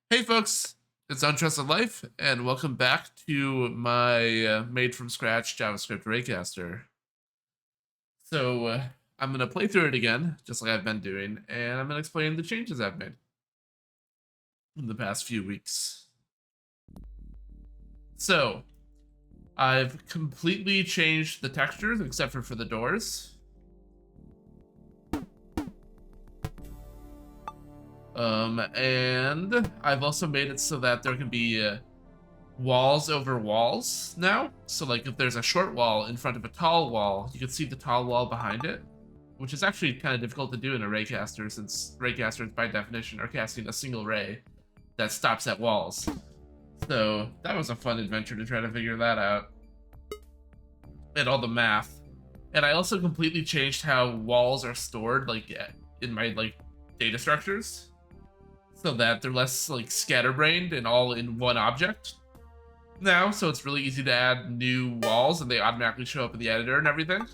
Hey folks, it's Untrusted Life, and welcome back to my made from scratch JavaScript Raycaster. So I'm gonna play through it again, just like I've been doing, and I'm gonna explain the changes I've made in the past few weeks. So I've completely changed the textures except for the doors. And I've also made it so that there can be walls over walls now. So like if there's a short wall in front of a tall wall, you can see the tall wall behind it, which is actually kind of difficult to do in a raycaster since raycasters by definition are casting a single ray that stops at walls. So that was a fun adventure to try to figure that out. And all the math. And I also completely changed how walls are stored like in my like data structures so that they're less like scatterbrained and all in one object now, so it's really easy to add new walls and they automatically show up in the editor and everything.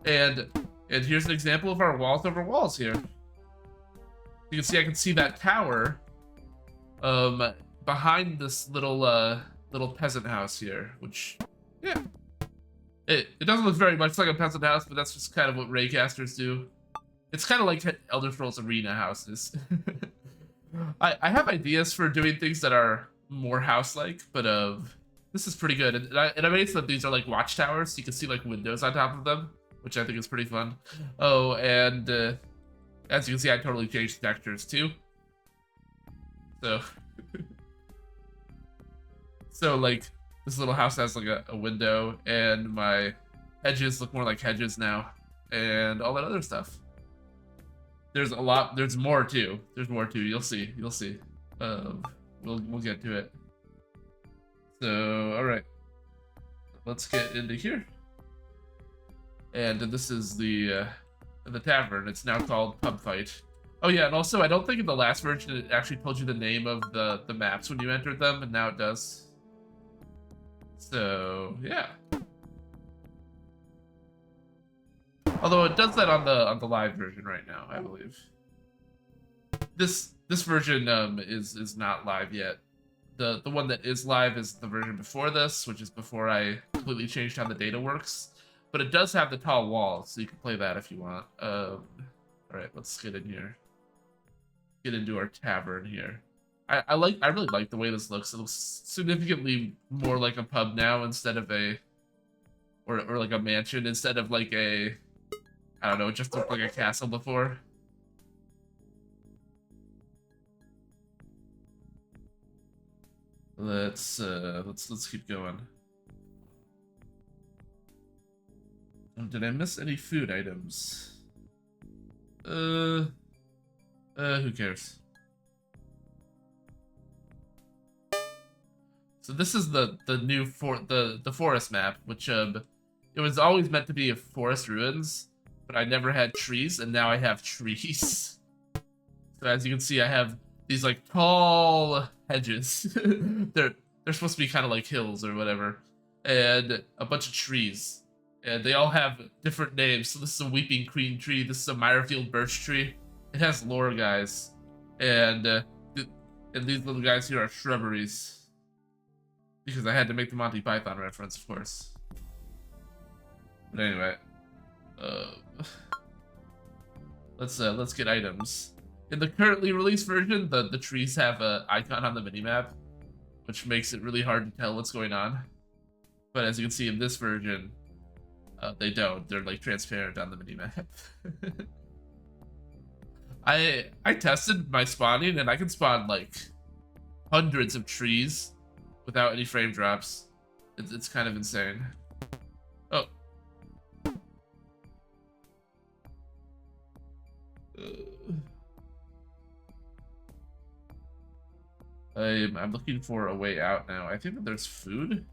And here's an example of our walls over walls here. You can see I can see that tower behind this little peasant house here, which yeah. It doesn't look very much like a peasant house, but that's just kind of what raycasters do. It's kind of like Elder Scrolls Arena houses. I have ideas for doing things that are more house-like, but this is pretty good. And I made so that these are like watchtowers, so you can see like windows on top of them, which I think is pretty fun. Oh, and as you can see, I totally changed the textures too. So, so like this little house has like a window, and my hedges look more like hedges now, and all that other stuff. There's a lot. There's more too. There's more too. You'll see. You'll see. We'll get to it. So all right, let's get into here. And this is the tavern. It's now called Pub Fight. Oh yeah, and also I don't think in the last version it actually told you the name of the maps when you entered them, and now it does. So yeah. Although it does that on the live version right now, I believe. This version is not live yet. The one that is live is the version before this, which is before I completely changed how the data works. But it does have the tall walls, so you can play that if you want. All right, let's get in here. Get into our tavern here. I really like the way this looks. It looks significantly more like a pub now instead of a or like a mansion instead of like a, I don't know, it just looked like a castle before. Let's keep going. Did I miss any food items? Who cares? So this is the new the forest map, which it was always meant to be a forest ruins, but I never had trees, and now I have trees. So as you can see, I have these like tall hedges. they're supposed to be kind of like hills or whatever, and a bunch of trees, and they all have different names. So this is a weeping queen tree. This is a Meyerfield birch tree. It has lore, guys, and these little guys here are shrubberies. Because I had to make the Monty Python reference, of course. But anyway, let's get items. In the currently released version, the trees have an icon on the minimap, which makes it really hard to tell what's going on. But as you can see in this version, they don't. They're like transparent on the minimap. I tested my spawning, and I can spawn like hundreds of trees without any frame drops. It's kind of insane. Oh. I'm looking for a way out now. I think that there's food. There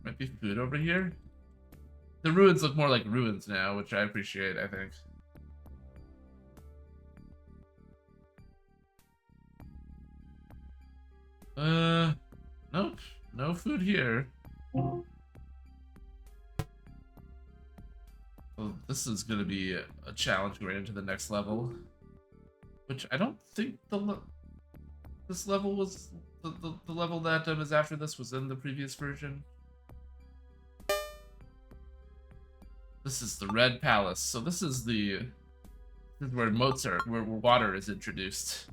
might be food over here. The ruins look more like ruins now, which I appreciate, I think. Nope. No food here. Well, this is gonna be a challenge going into the next level. Which I don't think this level was the level that is after this was in the previous version. This is the Red Palace. So this is where Mozart, where water is introduced.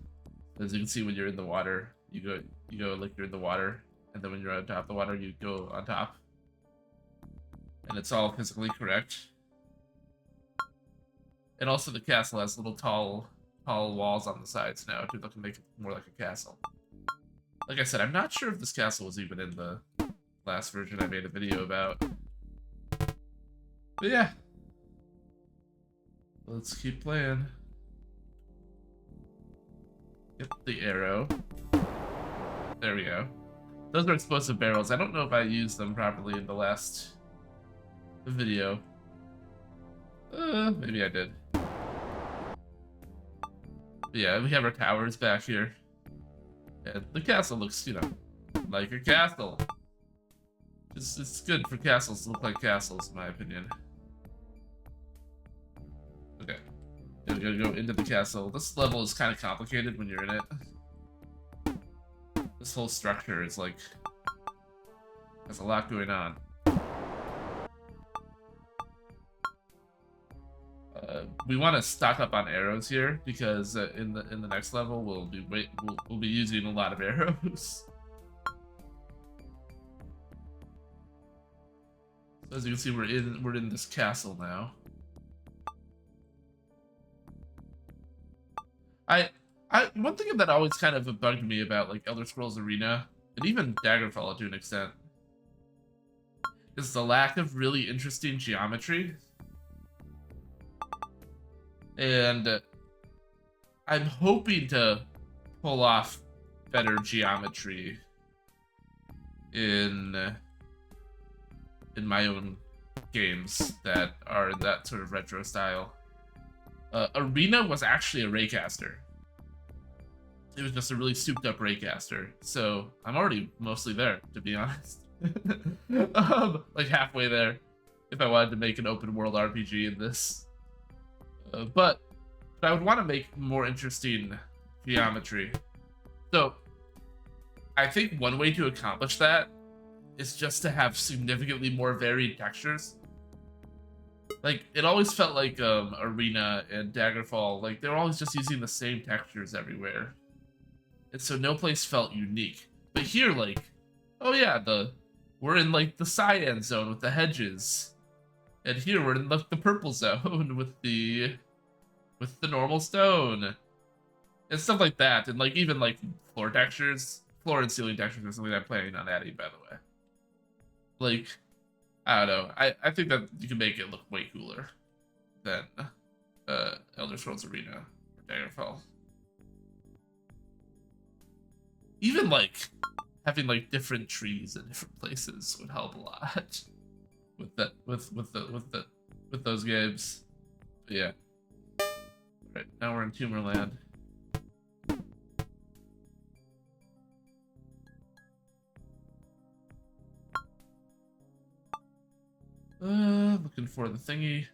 As you can see, when you're in the water, you go like you're in the water, and then when you're on top of the water, you go on top, and it's all physically correct. And also, the castle has little tall walls on the sides now to make it more like a castle. Like I said, I'm not sure if this castle was even in the last version I made a video about. But yeah, let's keep playing. Get the arrow. There we go. Those are explosive barrels. I don't know if I used them properly in the last video. Maybe I did. But yeah, we have our towers back here. And the castle looks, you know, like a castle. It's good for castles to look like castles, in my opinion. Okay. Gotta go into the castle. This level is kind of complicated when you're in it. This whole structure is like... has a lot going on. We want to stock up on arrows here because in the next level we'll be using a lot of arrows. So as you can see, we're in this castle now. One thing that always kind of bugged me about like Elder Scrolls Arena and even Daggerfall to an extent is the lack of really interesting geometry. And I'm hoping to pull off better geometry in my own games that are in that sort of retro style. Arena was actually a raycaster. It was just a really souped up raycaster. So I'm already mostly there, to be honest. Like halfway there, if I wanted to make an open world RPG in this. But I would want to make more interesting geometry. So I think one way to accomplish that is just to have significantly more varied textures. Like, it always felt like Arena and Daggerfall, like, they were always just using the same textures everywhere. And so no place felt unique. But here, like, oh yeah, we're in, like, the cyan zone with the hedges. And here we're in, like, the purple zone with the normal stone. And stuff like that. And, like, even, like, floor and ceiling textures are something I'm planning on adding, by the way. Like, I don't know. I think that you can make it look way cooler than Elder Scrolls Arena or Daggerfall. Even like having like different trees in different places would help a lot with those games. But yeah. Alright, now we're in Tumorland. Looking for the thingy.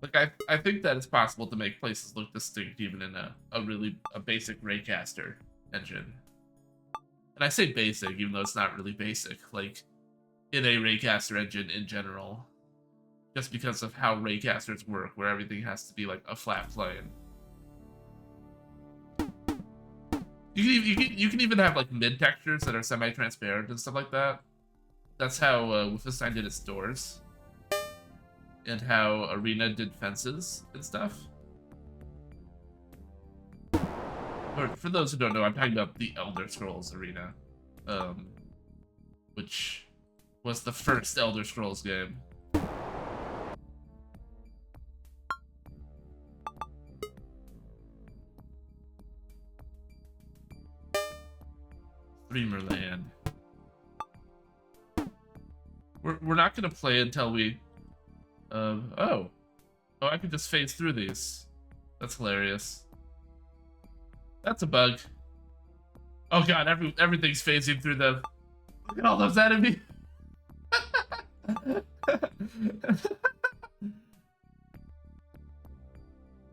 Like, I think that it's possible to make places look distinct even in a basic raycaster engine. And I say basic, even though it's not really basic, like, in a raycaster engine in general. Just because of how raycasters work, where everything has to be, like, a flat plane. You can even have like mid textures that are semi-transparent and stuff like that. That's how Wolfenstein did its doors, and how Arena did fences and stuff. For those who don't know, I'm talking about the Elder Scrolls Arena, which was the first Elder Scrolls game. Dreamerland. We're not gonna play until we oh, I can just phase through these. That's hilarious. That's a bug. Oh god, everything's phasing through them. Look at all those enemies.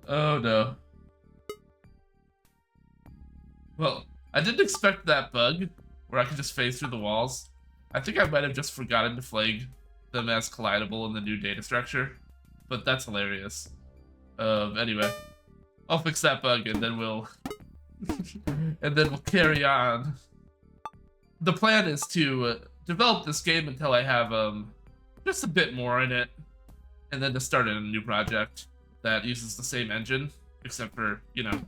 Oh no. Well, I didn't expect that bug where I could just phase through the walls. I think I might have just forgotten to flag them as collidable in the new data structure, but that's hilarious. Anyway, I'll fix that bug and then we'll carry on. The plan is to develop this game until I have just a bit more in it, and then to start in a new project that uses the same engine, except for, you know,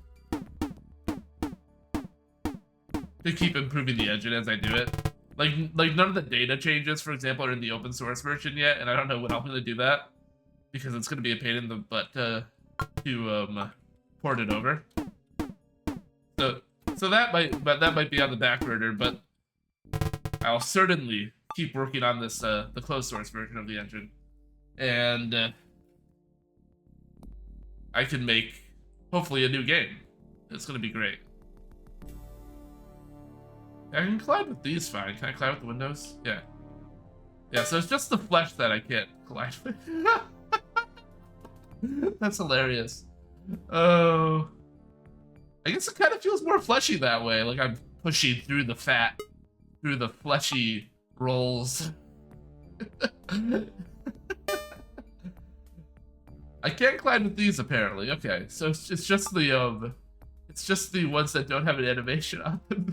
to keep improving the engine as I do it. Like none of the data changes, for example, are in the open source version yet, and I don't know when I'm gonna do that because it's gonna be a pain in the butt to port it over. So that might be on the back burner, but I'll certainly keep working on this the closed source version of the engine, and I can make hopefully a new game. It's gonna be great. I can collide with these fine. Can I collide with the windows? Yeah. Yeah, so it's just the flesh that I can't collide with. That's hilarious. Oh. I guess it kind of feels more fleshy that way. Like I'm pushing through the fat, through the fleshy rolls. I can't collide with these apparently. Okay, so it's just the ones that don't have an animation on them.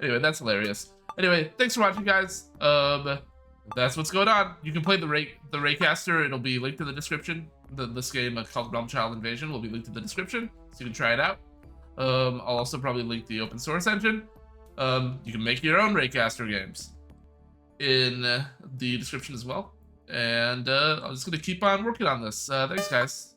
Anyway, that's hilarious. Anyway, thanks for watching, guys. That's what's going on. You can play the Raycaster. It'll be linked in the description. This game called Realm Child Invasion will be linked in the description, so you can try it out. I'll also probably link the open source engine. You can make your own Raycaster games in the description as well. And I'm just gonna keep on working on this. Thanks, guys.